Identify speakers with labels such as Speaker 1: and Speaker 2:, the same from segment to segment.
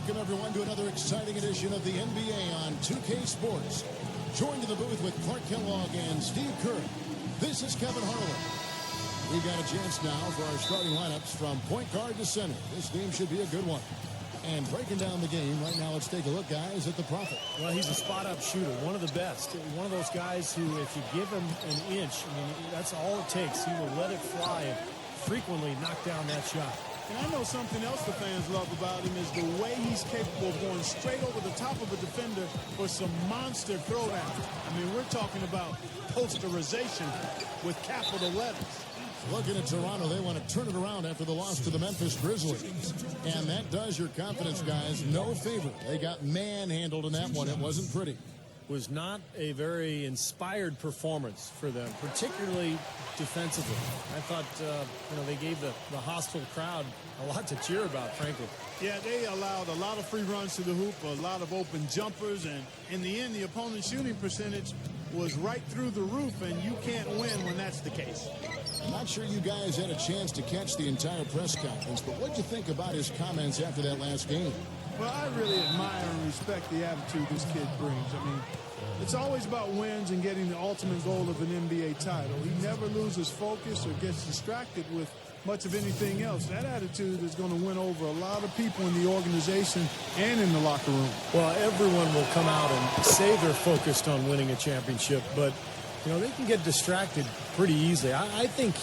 Speaker 1: Welcome, everyone, to another exciting edition of the NBA on 2K Sports. Joined in the booth with Clark Kellogg and Steve Kerr. This is Kevin Harlan. We've got a chance now for our starting lineups from point guard to center. This game should be a good one. And breaking down the game right now, let's take a look, guys, at the Prophet.
Speaker 2: Well, he's a spot-up shooter, one of the best. One of those guys who, if you give him an inch, I mean, that's all it takes. He will let it fly and frequently knock down that shot.
Speaker 3: And I know something else the fans love about him is the way he's capable of going straight over the top of a defender for some monster throwdowns. I mean, we're talking about posterization with capital letters.
Speaker 1: Looking at Toronto, they want to turn it around after the loss to the Memphis Grizzlies. And that does your confidence, guys, no favor. They got manhandled in that one. It wasn't pretty.
Speaker 2: Was not a very inspired performance for them, particularly defensively. I thought, they gave the hostile crowd a lot to cheer about, frankly.
Speaker 3: Yeah, they allowed a lot of free runs to the hoop, a lot of open jumpers, and in the end, the opponent's shooting percentage was right through the roof, and you can't win when that's the case.
Speaker 1: I'm not sure you guys had a chance to catch the entire press conference, but what'd you think about his comments after that last game?
Speaker 3: Well, I really admire and respect the attitude this kid brings. I mean, it's always about wins and getting the ultimate goal of an NBA title. He never loses focus or gets distracted with much of anything else. That attitude is going to win over a lot of people in the organization and in the locker room.
Speaker 2: Well, everyone will come out and say they're focused on winning a championship, but they can get distracted pretty easily. I think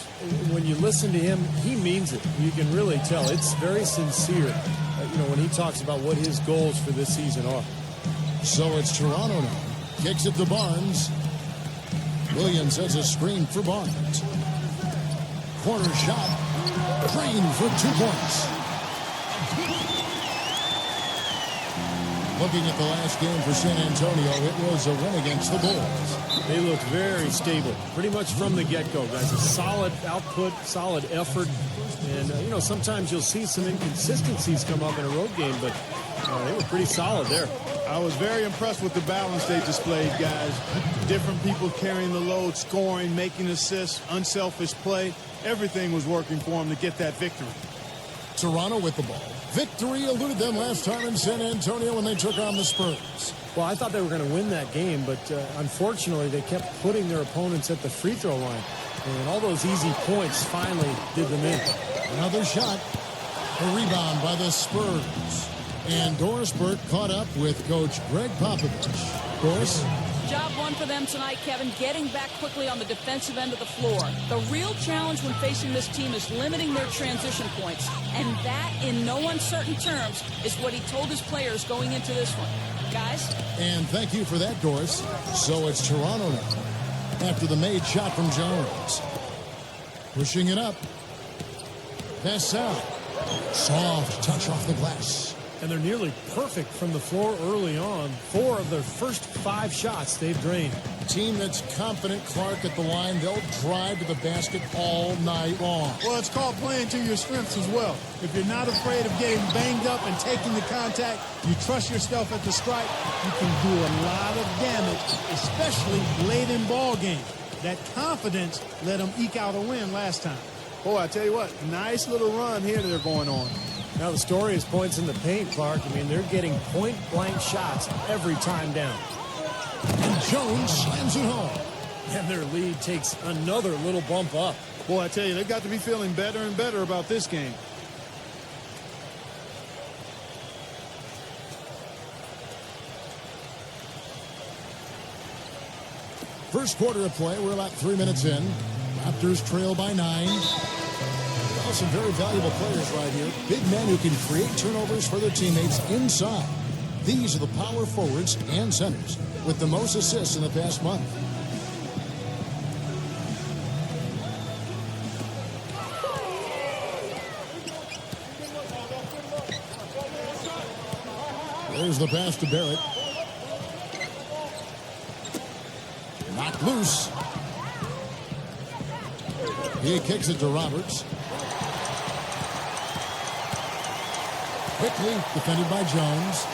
Speaker 2: when you listen to him, he means it. You can really tell. It's very sincere, when he talks about what his goals for this season are.
Speaker 1: So it's Toronto now. Kicks it to Barnes. Williams has a screen for Barnes. Corner shot. Drained for 2 points. Looking at the last game for San Antonio, it was a win against the Bulls.
Speaker 2: They looked very stable, pretty much from the get-go, guys. A solid output, solid effort. And, sometimes you'll see some inconsistencies come up in a road game, but they were pretty solid there.
Speaker 3: I was very impressed with the balance they displayed, guys. Different people carrying the load, scoring, making assists, unselfish play. Everything was working for them to get that victory.
Speaker 1: Toronto with the ball. Victory eluded them last time in San Antonio when they took on the Spurs.
Speaker 2: Well, I thought they were going to win that game, but unfortunately they kept putting their opponents at the free throw line. And all those easy points finally did them in.
Speaker 1: Another shot. A rebound by the Spurs. And Doris Burke caught up with Coach Greg Popovich. Doris?
Speaker 4: Job one for them tonight, Kevin, getting back quickly on the defensive end of the floor. The real challenge when facing this team is limiting their transition points. And that, in no uncertain terms, is what he told his players going into this one. Guys?
Speaker 1: And thank you for that, Doris. So it's Toronto now. After the made shot from Jones. Pushing it up. Pass out. Soft touch off the glass.
Speaker 2: And they're nearly perfect from the floor early on. 4 of their first 5 shots they've drained.
Speaker 1: Team that's confident, Clark, at the line. They'll drive to the basket all night long.
Speaker 3: Well, it's called playing to your strengths as well. If you're not afraid of getting banged up and taking the contact, you trust yourself at the stripe, you can do a lot of damage, especially late in ball games. That confidence let them eke out a win last time. Boy, I tell you what, nice little run here they're going on.
Speaker 2: Now the story is points in the paint, Clark. I mean, they're getting point-blank shots every time down.
Speaker 1: And Jones slams it home.
Speaker 2: And their lead takes another little bump up.
Speaker 3: Boy, I tell you, they've got to be feeling better and better about this game.
Speaker 1: First quarter of play, we're about 3 minutes in. Raptors trail by 9. Some very valuable players right here. Big men who can create turnovers for their teammates inside. These are the power forwards and centers with the most assists in the past month. There's the pass to Barrett. Knocked loose. He kicks it to Roberts. Quickly defended by Jones.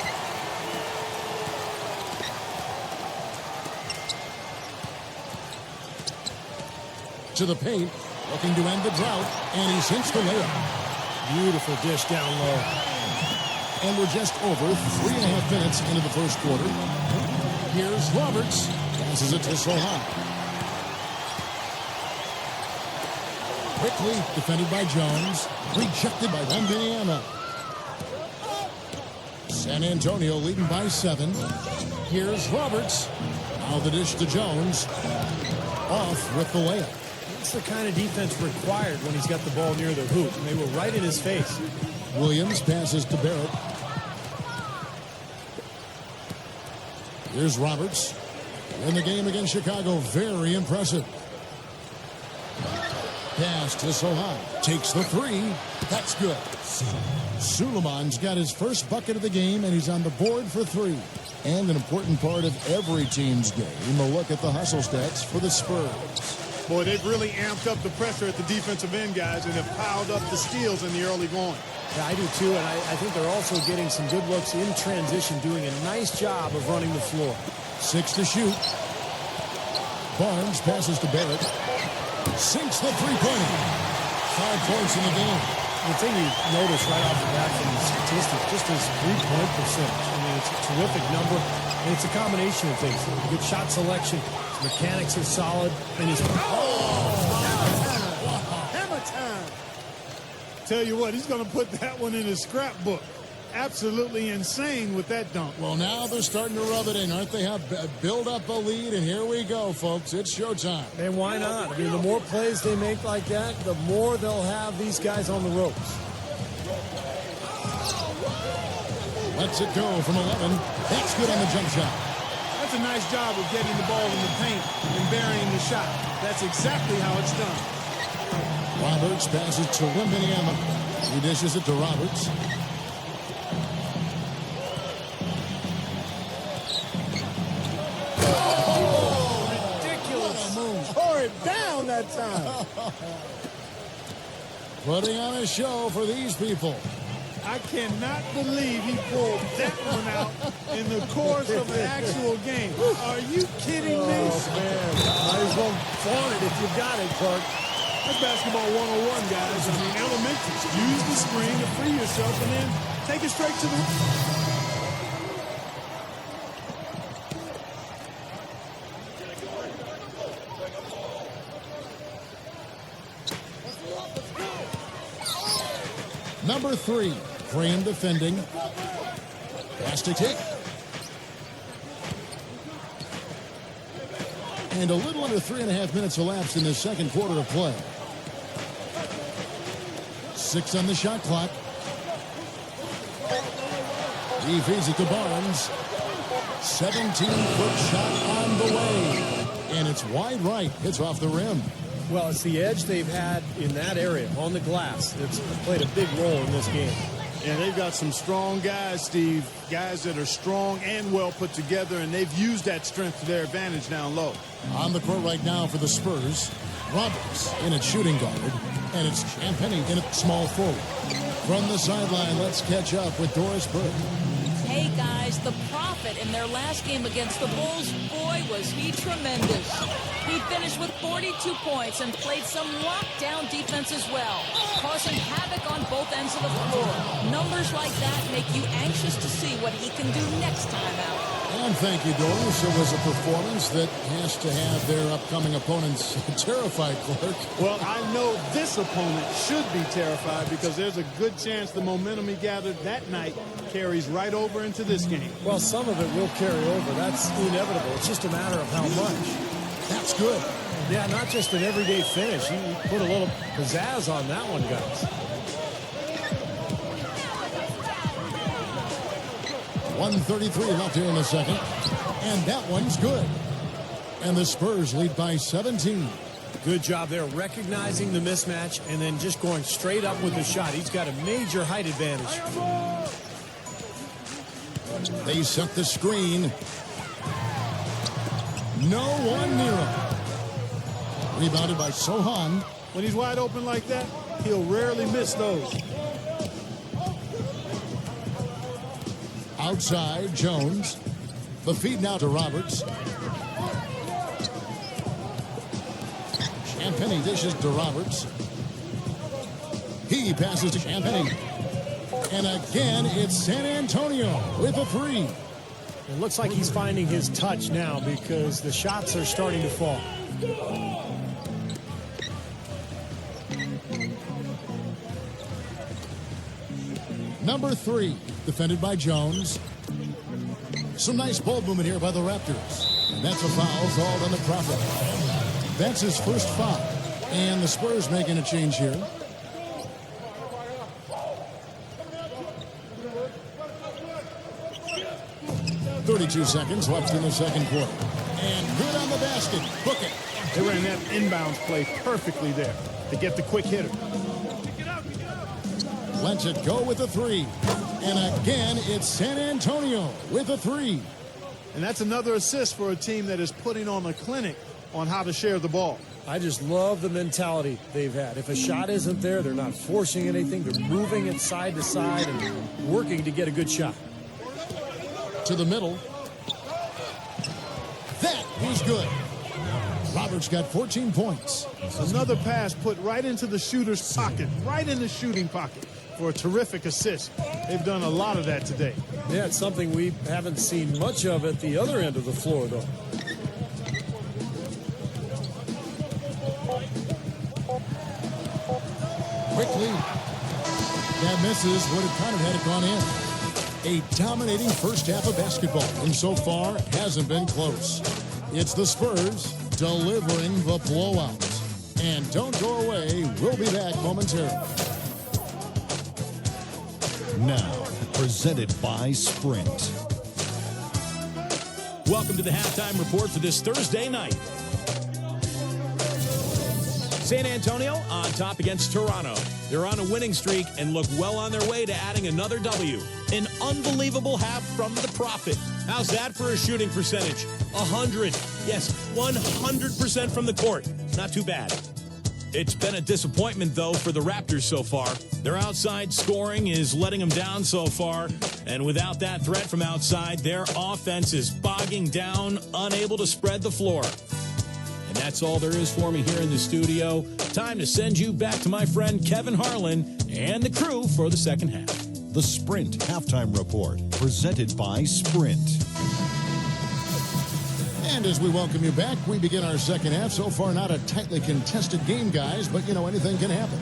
Speaker 1: To the paint, looking to end the drought, and he sinks the layup.
Speaker 2: Beautiful dish down low.
Speaker 1: And we're just over 3.5 minutes into the first quarter. Here's Roberts. Passes it to Sohan. Quickly defended by Jones. Rejected by Wembanyama. San Antonio leading by 7. Here's Roberts. Now the dish to Jones. Off with the layup.
Speaker 2: That's the kind of defense required when he's got the ball near the hoop. And they were right in his face.
Speaker 1: Williams passes to Barrett. Here's Roberts. In the game against Chicago, very impressive. Pass to Sohan. Takes the 3. That's good. Suleiman's got his first bucket of the game, and he's on the board for 3. And an important part of every team's game, a look at the hustle stats for the Spurs.
Speaker 3: Boy, they've really amped up the pressure at the defensive end, guys, and have piled up the steals in the early going.
Speaker 2: Yeah, I do too, and I think they're also getting some good looks in transition, doing a nice job of running the floor.
Speaker 1: 6 to shoot. Barnes passes to Barrett. Sinks the three-pointer. 5 points in the game.
Speaker 2: The thing you notice right off the bat from the statistics, just his three-point percentage. I mean, it's a terrific number, and it's a combination of things. Good shot selection, his mechanics are solid, and his...
Speaker 3: Hammer time! Tell you what, he's going to put that one in his scrapbook. Absolutely insane with that dunk.
Speaker 1: Well, now they're starting to rub it in, aren't they? Have build up a lead, and here we go, folks. It's showtime.
Speaker 2: And why not? I mean, the more plays they make like that, the more they'll have these guys on the ropes.
Speaker 1: Lets it go from 11. That's good on the jump shot.
Speaker 3: That's a nice job of getting the ball in the paint and burying the shot. That's exactly how it's done.
Speaker 1: Roberts passes to Wembanyama. He dishes it to Roberts.
Speaker 3: Tore it down that time.
Speaker 1: Putting on a show for these people.
Speaker 3: I cannot believe he pulled that one out in the course of an actual game. Are you kidding me?
Speaker 2: Oh, man. Might as well flaunt it if you've got it, Clark.
Speaker 3: That's basketball 101, guys. I mean, elementary. Use the screen to free yourself and then take it straight to the...
Speaker 1: Number 3, Graham defending. Pass to Tick. And a little under 3.5 minutes elapsed in the second quarter of play. 6 on the shot clock. He feeds it to Barnes. 17-foot shot on the way. And it's wide right. Hits off the rim.
Speaker 2: Well, it's the edge they've had in that area on the glass that's played a big role in this game.
Speaker 3: And they've got some strong guys, Steve. Guys that are strong and well put together, and they've used that strength to their advantage down low.
Speaker 1: On the court right now for the Spurs, Roberts in at shooting guard, and it's Champagnie in at small forward. From the sideline, let's catch up with Doris Burke.
Speaker 4: Hey, guys, the Prophet in their last game against the Bulls, boy, was he tremendous. He finished with 42 points and played some lockdown defense as well, causing havoc on both ends of the floor. Numbers like that make you anxious to see what he can do next time out.
Speaker 1: And thank you, Doris. It was a performance that has to have their upcoming opponents terrified, Clark.
Speaker 3: Well, I know this opponent should be terrified because there's a good chance the momentum he gathered that night carries right over into this game.
Speaker 2: Well, some of it will carry over. That's inevitable. It's just a matter of how much.
Speaker 1: That's good.
Speaker 2: Yeah, not just an everyday finish. He put a little pizzazz on that one, guys.
Speaker 1: 1:33 left here in the second. And that one's good. And the Spurs lead by 17.
Speaker 2: Good job there recognizing the mismatch and then just going straight up with the shot. He's got a major height advantage.
Speaker 1: They set the screen. No one near him. Rebounded by Sohan.
Speaker 3: When he's wide open like that, he'll rarely miss those.
Speaker 1: Outside, Jones. The feed now to Roberts. Champagnie dishes to Roberts. He passes to Champagnie. And again, it's San Antonio with a three.
Speaker 2: It looks like he's finding his touch now because the shots are starting to fall.
Speaker 1: Number 3, defended by Jones. Some nice ball movement here by the Raptors. And that's a foul called on the Prophet. That's his first foul. And the Spurs making a change here. .32 seconds left in the second quarter. And good on the basket. Book it.
Speaker 3: They ran that inbounds play perfectly there to get the quick hitter.
Speaker 1: Lets it go with a three. And again, it's San Antonio with a three.
Speaker 3: And that's another assist for a team that is putting on a clinic on how to share the ball.
Speaker 2: I just love the mentality they've had. If a shot isn't there, they're not forcing anything. They're moving it side to side and working to get a good shot.
Speaker 1: To the middle. That is good. Roberts got 14 points.
Speaker 3: Another pass put right into the shooter's pocket, right in the shooting pocket for a terrific assist. They've done a lot of that today.
Speaker 2: Yeah, it's something we haven't seen much of at the other end of the floor, though.
Speaker 1: Quickly. That misses. Would have kind of had it gone in. A dominating first half of basketball, and so far hasn't been close. It's the Spurs delivering the blowout. And don't go away. We'll be back momentarily.
Speaker 5: Now, presented by Sprint.
Speaker 6: Welcome to the halftime report for this Thursday night. San Antonio on top against Toronto. They're on a winning streak and look well on their way to adding another W. An unbelievable half from the Prophet. How's that for a shooting percentage? 100. Yes, 100% from the court. Not too bad. It's been a disappointment, though, for the Raptors so far. Their outside scoring is letting them down so far, and without that threat from outside, their offense is bogging down, unable to spread the floor. And that's all there is for me here in the studio. Time to send you back to my friend Kevin Harlan and the crew for the second half.
Speaker 5: The Sprint Halftime Report, presented by Sprint.
Speaker 1: And as we welcome you back, we begin our second half. So far, not a tightly contested game, guys, but, you know, anything can happen.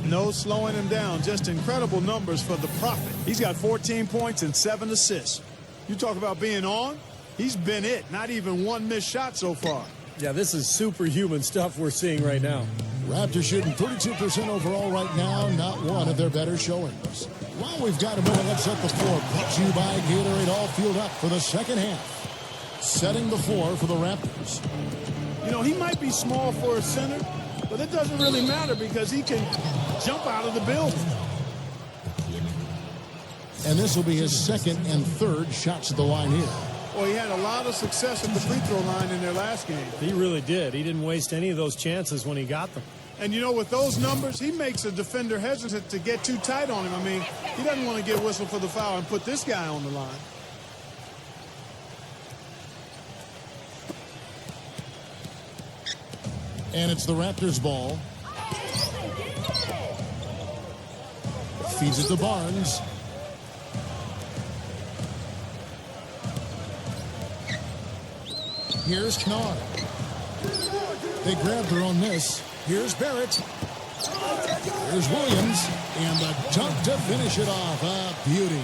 Speaker 3: No slowing him down. Just incredible numbers for the Prophet. He's got 14 points and 7 assists. You talk about being on, he's been it. Not even one missed shot so far.
Speaker 2: Yeah, this is superhuman stuff we're seeing right now.
Speaker 1: Raptors shooting 32% overall right now, not one of their better showings. Well, we've got a minute. Let's set the floor. Brought to you by Gatorade, all fueled up for the second half. Setting the floor for the Raptors.
Speaker 3: You know, he might be small for a center, but it doesn't really matter because he can jump out of the building.
Speaker 1: And this will be his second and third shots at the line here.
Speaker 3: Well, he had a lot of success at the free throw line in their last game.
Speaker 2: He really did. He didn't waste any of those chances when he got them.
Speaker 3: And, you know, with those numbers, he makes a defender hesitant to get too tight on him. I mean, he doesn't want to get whistled for the foul and put this guy on the line.
Speaker 1: And it's the Raptors' ball. Feeds it to Barnes. Here's Kennard. They grab their own miss. Here's Barrett. Here's Williams. And the dunk to finish it off. A beauty.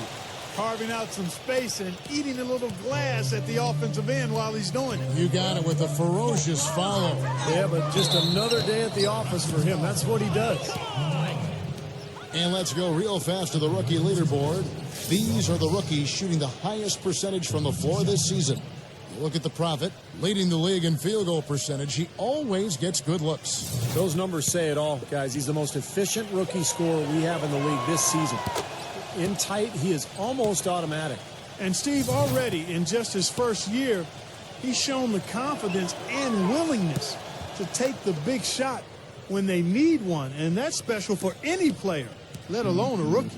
Speaker 3: Carving out some space and eating a little glass at the offensive end while he's doing it.
Speaker 1: You got it with a ferocious follow.
Speaker 2: Yeah, but just another day at the office for him. That's what he does.
Speaker 1: And let's go real fast to the rookie leaderboard. These are the rookies shooting the highest percentage from the floor this season. You look at the Prophet, leading the league in field goal percentage. He always gets good looks.
Speaker 2: Those numbers say it all, guys. He's the most efficient rookie scorer we have in the league this season. In tight, he is almost automatic.
Speaker 3: And Steve, already in just his first year, he's shown the confidence and willingness to take the big shot when they need one. And that's special for any player, let alone a rookie.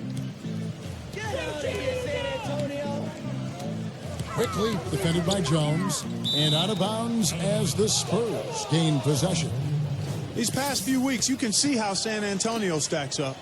Speaker 7: Get out of here, San Antonio.
Speaker 1: Quickly defended by Jones. And out of bounds as the Spurs gain possession.
Speaker 3: These past few weeks, you can see how San Antonio stacks up.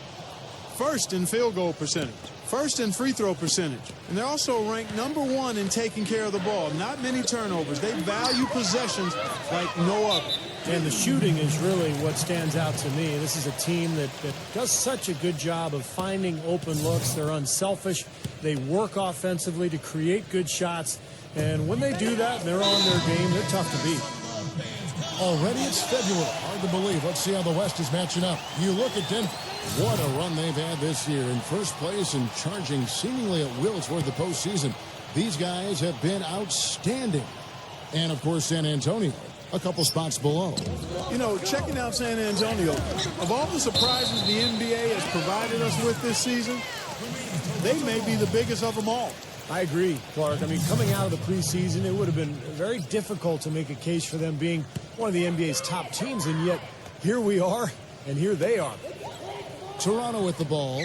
Speaker 3: first in field goal percentage, first in free throw percentage, and they're also ranked #1 in taking care of the ball. Not many turnovers. They value possessions like no other.
Speaker 2: And the shooting is really what stands out to me. This is a team that does such a good job of finding open looks. They're unselfish. They work offensively to create good shots. And when they do that and they're on their game, they're tough to beat.
Speaker 1: Already it's February. Hard to believe. Let's see how the West is matching up. You look at Denver. What a run they've had this year. In first place and charging seemingly at will toward the postseason. These guys have been outstanding. And, of course, San Antonio, a couple spots below.
Speaker 3: You know, checking out San Antonio, of all the surprises the NBA has provided us with this season, they may be the biggest of them all.
Speaker 2: I agree, Clark. I mean, coming out of the preseason, it would have been very difficult to make a case for them being one of the NBA's top teams, and yet here we are, and here they are.
Speaker 1: Toronto with the ball.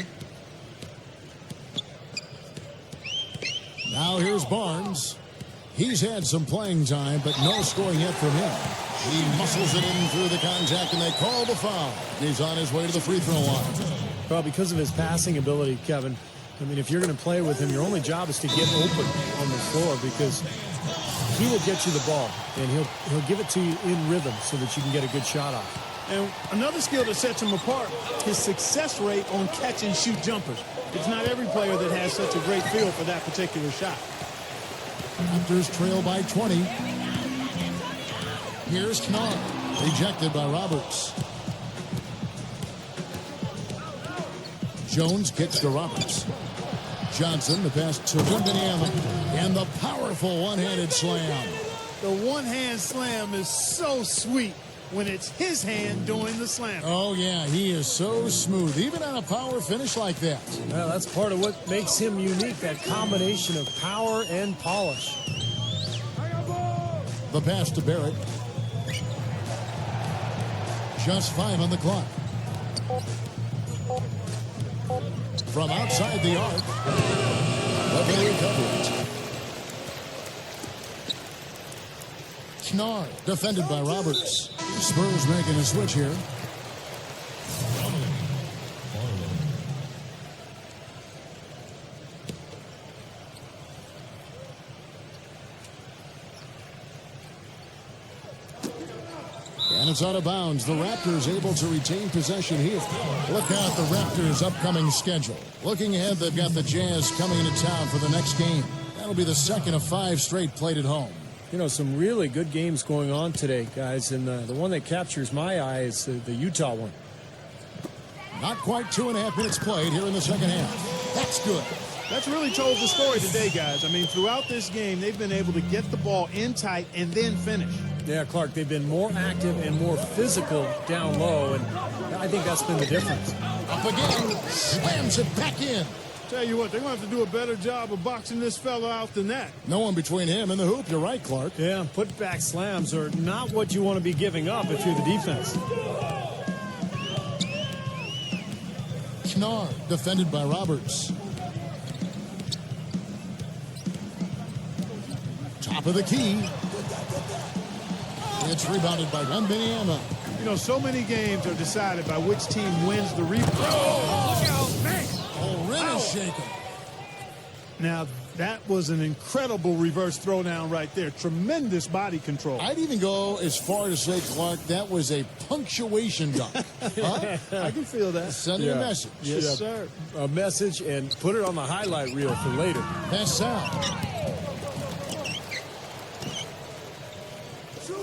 Speaker 1: Now here's Barnes. He's had some playing time, but no scoring yet from him. He muscles it in through the contact, and they call the foul. He's on his way to the free throw line.
Speaker 2: Well, because of his passing ability, Kevin, I mean, if you're going to play with him, your only job is to get open on the floor, because he will get you the ball, and he'll give it to you in rhythm so that you can get a good shot off.
Speaker 3: And another skill that sets him apart, his success rate on catch and shoot jumpers. It's not every player that has such a great feel for that particular shot.
Speaker 1: Raptors trail by 20. Here's Knott. Rejected by Roberts. Jones kicks to Roberts. Johnson, the pass to Wembanyama. And the powerful one-handed slam.
Speaker 3: The one-hand slam is so sweet when it's his hand doing the slam.
Speaker 1: Oh, yeah, he is so smooth, even on a power finish like that.
Speaker 2: Well, that's part of what makes him unique, that combination of power and polish.
Speaker 1: The pass to Barrett. Just 5 on the clock. From outside the arc. But they recover it. Knard, defended by Roberts. Spurs making a switch here. And it's out of bounds. The Raptors able to retain possession here. Look out the Raptors' upcoming schedule. Looking ahead, they've got the Jazz coming into town for the next game. That'll be the second of 5 straight played at home.
Speaker 2: You know, some really good games going on today, guys, and the one that captures my eye is the Utah one.
Speaker 1: Not quite 2.5 minutes played here in the second half. That's good.
Speaker 3: That's really told the story today, guys. I mean, throughout this game, they've been able to get the ball in tight and then finish.
Speaker 2: Yeah, Clark, they've been more active and more physical down low, and I think that's been the difference.
Speaker 1: Up again, slams it back in.
Speaker 3: Tell you what, they're going to have to do a better job of boxing this fella out than that.
Speaker 1: No one between him and the hoop. You're right, Clark.
Speaker 2: Yeah, put-back slams are not what you want to be giving up if you're the defense.
Speaker 1: Knard, defended by Roberts. Top of the key. It's rebounded by Wembanyama.
Speaker 3: You know, so many games are decided by which team wins the rebound. Oh, look out, man.
Speaker 1: Oh, rim is shaken.
Speaker 3: Now, that was an incredible reverse throwdown right there. Tremendous body control.
Speaker 1: I'd even go as far to say, Clark, that was a punctuation dunk. Huh?
Speaker 3: I can feel that.
Speaker 1: Sending a message.
Speaker 3: Yes, sir.
Speaker 2: A message, and put it on the highlight reel for later.
Speaker 1: Pass out.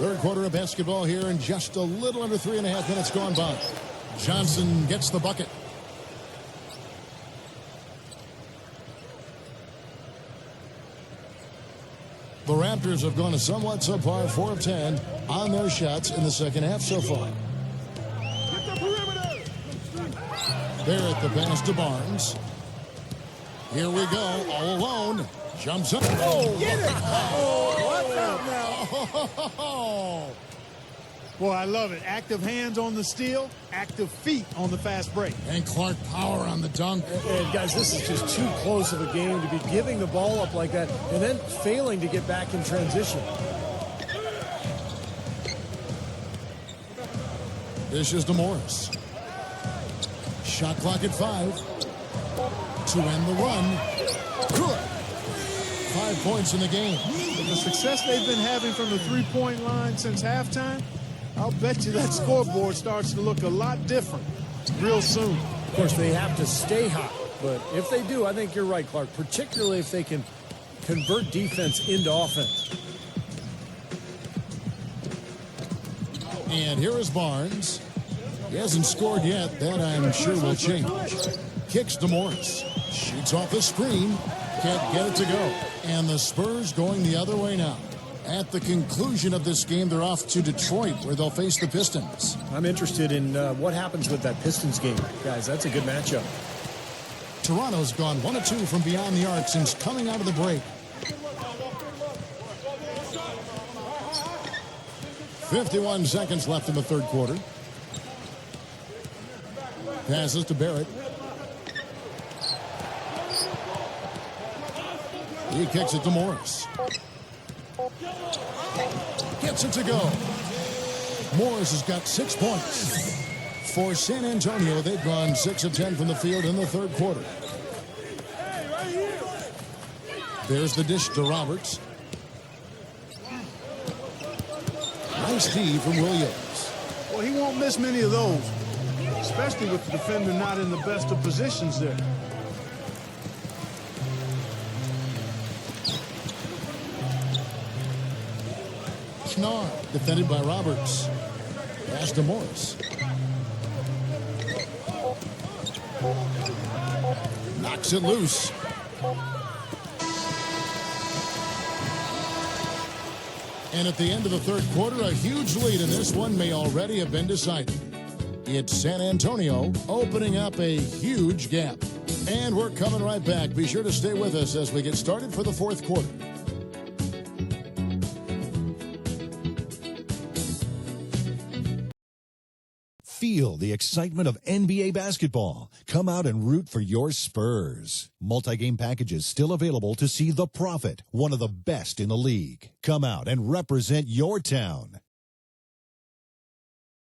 Speaker 1: Third quarter of basketball here, and just a little under 3.5 minutes gone by. Johnson gets the bucket. The Raptors have gone a somewhat subpar 4 of 10 on their shots in the second half so far. Barrett the pass to Barnes. Here we go, all alone. Jumps up.
Speaker 3: Oh, get it! Oh, what's up now?
Speaker 1: Oh.
Speaker 3: Boy, I love it. Active hands on the steal, active feet on the fast break.
Speaker 1: And Clark power on the dunk.
Speaker 2: And guys, this is just too close of a game to be giving the ball up like that and then failing to get back in transition.
Speaker 1: This is to Morris. Shot clock at 5. to end the run. Good. 5 points in the game.
Speaker 3: With the success they've been having from the three-point line since halftime, I'll bet you that scoreboard starts to look a lot different real soon.
Speaker 2: Of course, they have to stay hot, but if they do, I think you're right, Clark, particularly if they can convert defense into offense.
Speaker 1: And here is Barnes. He hasn't scored yet. That, I'm sure, will change. Kicks to Morris. Shoots off the screen. Can't get it to go. And the Spurs going the other way now. At the conclusion of this game, they're off to Detroit, where they'll face the Pistons.
Speaker 2: I'm interested in what happens with that Pistons game. Guys, that's a good matchup.
Speaker 1: Toronto's gone 1 of 2 from beyond the arc since coming out of the break. 51 seconds left in the third quarter. Passes to Barrett. He kicks it to Morris. Gets it to go. Morris has got 6 points. For San Antonio, they've gone 6 of 10 from the field in the third quarter. There's the dish to Roberts. Nice D from Williams.
Speaker 3: Well, he won't miss many of those, especially with the defender not in the best of positions there.
Speaker 1: Schnarr, defended by Roberts. Pass to Morris. Knocks it loose. And at the end of the third quarter, a huge lead in this one may already have been decided. It's San Antonio opening up a huge gap. And we're coming right back. Be sure to stay with us as we get started for the fourth quarter.
Speaker 5: Feel the excitement of NBA basketball. Come out and root for your Spurs. Multi-game packages still available to see The Prophet, one of the best in the league. Come out and represent your town.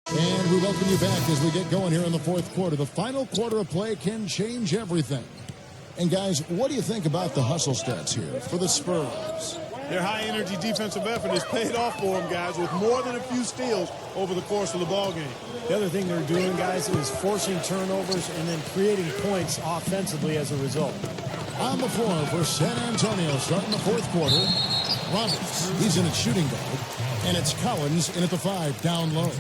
Speaker 1: And we welcome you back as we get going here in the fourth quarter. The final quarter of play can change everything. And guys, what do you think about the hustle stats here for the Spurs?
Speaker 3: Their high-energy defensive effort has paid off for them, guys, with more than a few steals over the course of the ballgame.
Speaker 2: The other thing they're doing, guys, is forcing turnovers and then creating points offensively as a result.
Speaker 1: On the floor for San Antonio, starting the fourth quarter, Roberts, he's in at shooting guard, and it's Collins in at the 5, down low.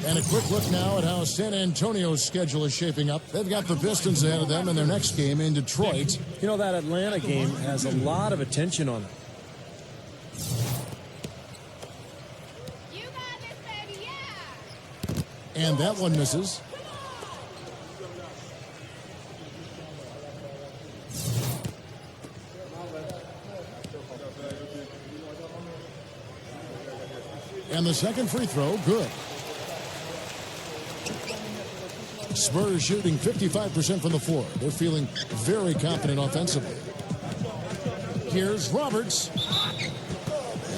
Speaker 1: And a quick look now at how San Antonio's schedule is shaping up. They've got the Pistons ahead of them in their next game in Detroit.
Speaker 2: You know, that Atlanta game has a lot of attention on it.
Speaker 8: You got this, baby, yeah!
Speaker 1: And that one misses. And the second free throw, good. Spurs shooting 55% from the floor. They're feeling very confident offensively. Here's Roberts.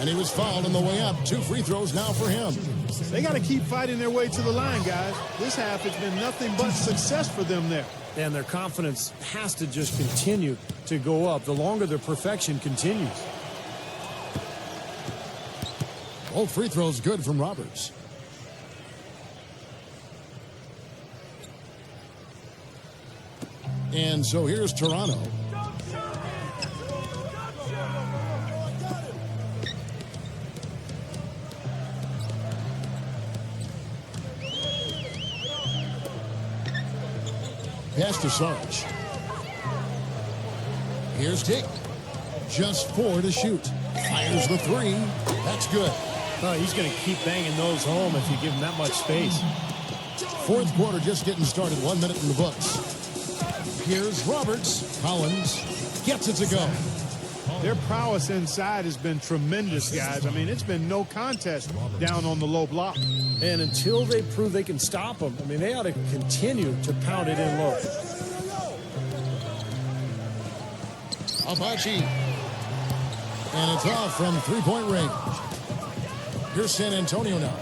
Speaker 1: And he was fouled on the way up. 2 free throws now for him.
Speaker 3: They got to keep fighting their way to the line, guys. This half has been nothing but success for them there.
Speaker 2: And their confidence has to just continue to go up the longer their perfection continues.
Speaker 1: Both free throws good from Roberts. And so here's Toronto. Pass to Sarge. Here's Dick. Just 4 to shoot. Fires the 3. That's good.
Speaker 2: Oh, he's going to keep banging those home if you give him that much space.
Speaker 1: Fourth quarter just getting started. 1 minute in the books. Here's Roberts. Collins gets it to go.
Speaker 3: Their prowess inside has been tremendous, guys. I mean, it's been no contest down on the low block.
Speaker 2: And until they prove they can stop them, I mean, they ought to continue to pound it in low.
Speaker 1: Apache. And it's off from three-point range. Here's San Antonio now.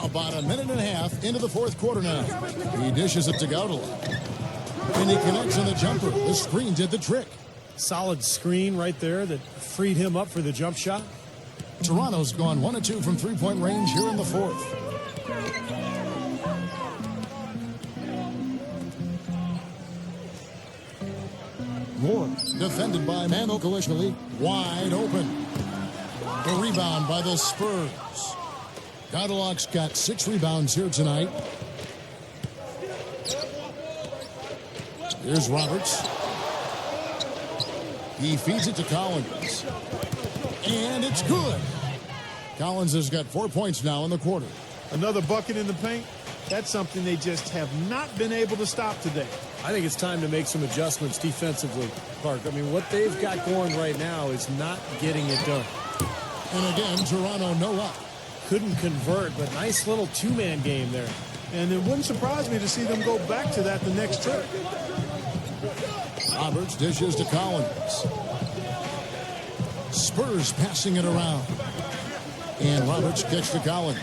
Speaker 1: About a minute and a half into the fourth quarter now. He dishes it to Gaudala. And he connects on the jumper. The screen did the trick.
Speaker 2: Solid screen right there that freed him up for the jump shot.
Speaker 1: Toronto's gone 1 of 2 from three-point range here in the fourth. Moore, defended by Mackubex, wide open. The rebound by the Spurs. Gaudala's got 6 rebounds here tonight. Here's Roberts. He feeds it to Collins. And it's good. Collins has got 4 points now in the quarter.
Speaker 3: Another bucket in the paint. That's something they just have not been able to stop today.
Speaker 2: I think it's time to make some adjustments defensively, Clark. I mean, what they've got going right now is not getting it done.
Speaker 1: And again, Toronto no up.
Speaker 2: Couldn't convert, but nice little two-man game there.
Speaker 3: And it wouldn't surprise me to see them go back to that the next trip.
Speaker 1: Roberts dishes to Collins. Spurs passing it around. And Roberts gets to Collins.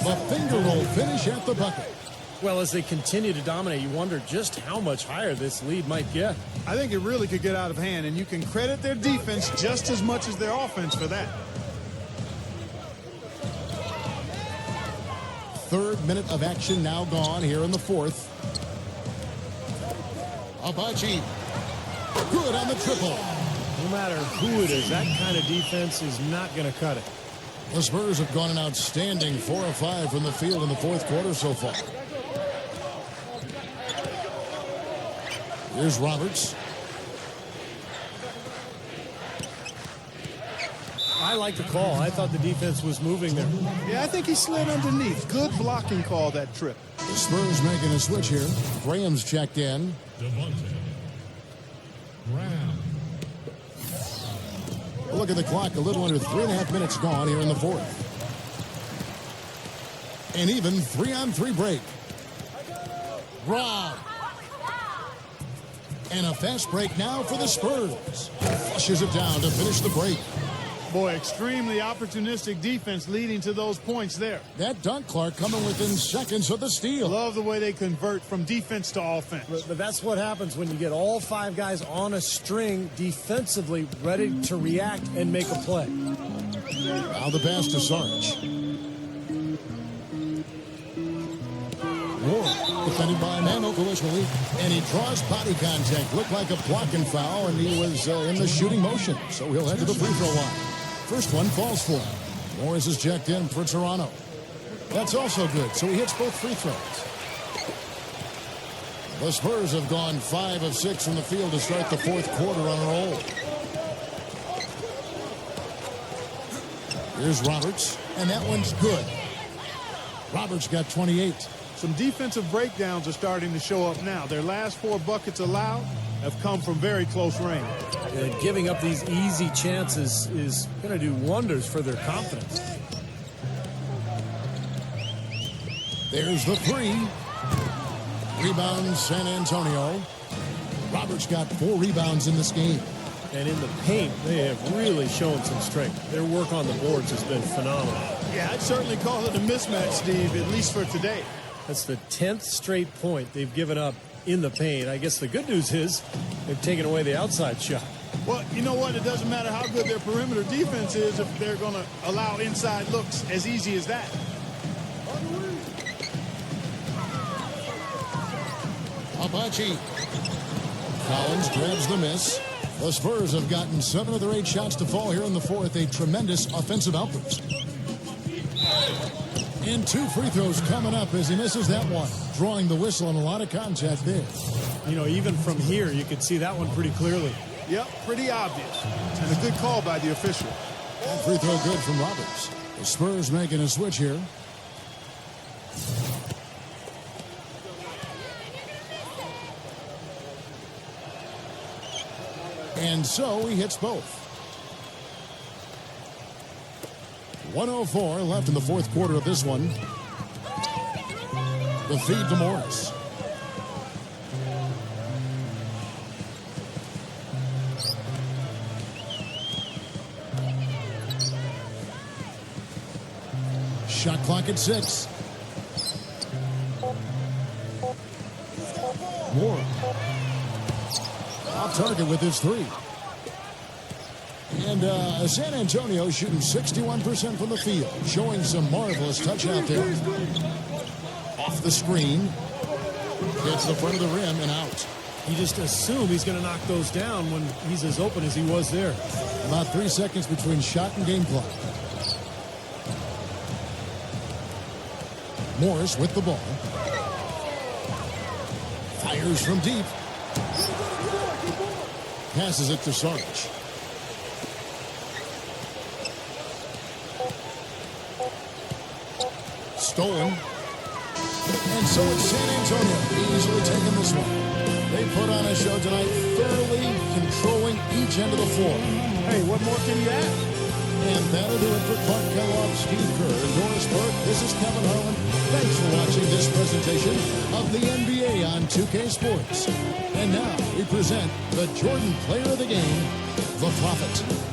Speaker 1: The finger roll finish at the bucket.
Speaker 2: Well, as they continue to dominate, you wonder just how much higher this lead might get.
Speaker 3: I think it really could get out of hand, and you can credit their defense just as much as their offense for that.
Speaker 1: Third minute of action now gone here in the fourth. Abachi. Good on the triple.
Speaker 2: No matter who it is, that kind of defense is not going to cut it.
Speaker 1: The Spurs have gone an outstanding 4 of 5 from the field in the fourth quarter so far. Here's Roberts.
Speaker 2: I like the call. I thought the defense was moving there.
Speaker 3: Yeah, I think he slid underneath. Good blocking call that trip.
Speaker 1: The Spurs making a switch here. Graham's checked in. Look at the clock. A little under 3.5 minutes gone here in the fourth. An even 3-on-3 break. Wrong. And a fast break now for the Spurs. Flushes it down to finish the break.
Speaker 3: Boy, extremely opportunistic defense leading to those points there.
Speaker 1: That dunk, Clark, coming within seconds of the steal.
Speaker 3: Love the way they convert from defense to offense.
Speaker 2: But that's what happens when you get all 5 guys on a string defensively ready to react and make a play.
Speaker 1: Now the pass to Sarge. Ward, defended by Mackubex, and he draws body contact. Looked like a blocking foul, and he was in the shooting motion, so he'll head to the free throw line. First one falls for him. Morris is checked in for Toronto. That's also good, so he hits both free throws. The Spurs have gone 5 of 6 from the field to start the fourth quarter on a roll. Here's Roberts, and that one's good. Roberts got 28.
Speaker 3: Some defensive breakdowns are starting to show up now. Their last 4 buckets allowed have come from very close range.
Speaker 2: And giving up these easy chances is going to do wonders for their confidence.
Speaker 1: There's the 3. Rebound San Antonio. Roberts got 4 rebounds in this game.
Speaker 2: And in the paint, they have really shown some strength. Their work on the boards has been phenomenal.
Speaker 3: Yeah, I'd certainly call it a mismatch, Steve, at least for today.
Speaker 2: That's the 10th straight point they've given up in the paint. I guess the good news is they've taken away the outside shot.
Speaker 3: Well, you know what? It doesn't matter how good their perimeter defense is if they're going to allow inside looks as easy as that.
Speaker 1: Abachi. Collins grabs the miss. The Spurs have gotten 7 of their 8 shots to fall here in the fourth. A tremendous offensive outburst. And 2 free throws coming up as he misses that one. Drawing the whistle and a lot of contact there.
Speaker 2: You know, even from here, you could see that one pretty clearly.
Speaker 3: Yep, pretty obvious. And a good call by the official.
Speaker 1: That free throw good from Roberts. The Spurs making a switch here. And so he hits both. 1:04 left in the fourth quarter of this one. The feed to Morris. Shot clock at 6. Moore. Off target with his 3. And San Antonio shooting 61% from the field, showing some marvelous touch out there. Off the screen. Hits the front of the rim and out.
Speaker 2: You just assume he's going to knock those down when he's as open as he was there.
Speaker 1: About 3 seconds between shot and game clock. Morris with the ball. Fires from deep. Passes it to Sarge. Stolen. And so it's San Antonio easily taking this one. They put on a show tonight, thoroughly controlling each end of the floor.
Speaker 3: Hey, what more can you ask?
Speaker 1: And that'll do it for Clark Kellogg, Steve Kerr, and Doris Burke. This is Kevin Harlan. Thanks for watching this presentation of the NBA on 2K Sports. And now we present the Jordan Player of the Game, the Prophet.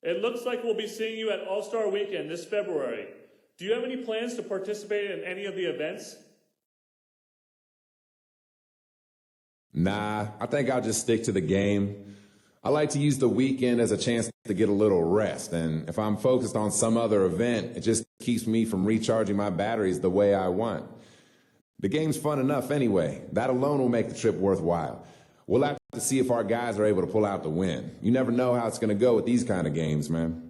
Speaker 9: It looks like we'll be seeing you at All-Star Weekend this February. Do you have any plans to participate in any of the events?
Speaker 10: Nah, I think I'll just stick to the game. I like to use the weekend as a chance to get a little rest, and if I'm focused on some other event, it just keeps me from recharging my batteries the way I want. The game's fun enough anyway. That alone will make the trip worthwhile. We'll have to see if our guys are able to pull out the win. You never know how it's going to go with these kind of games, man.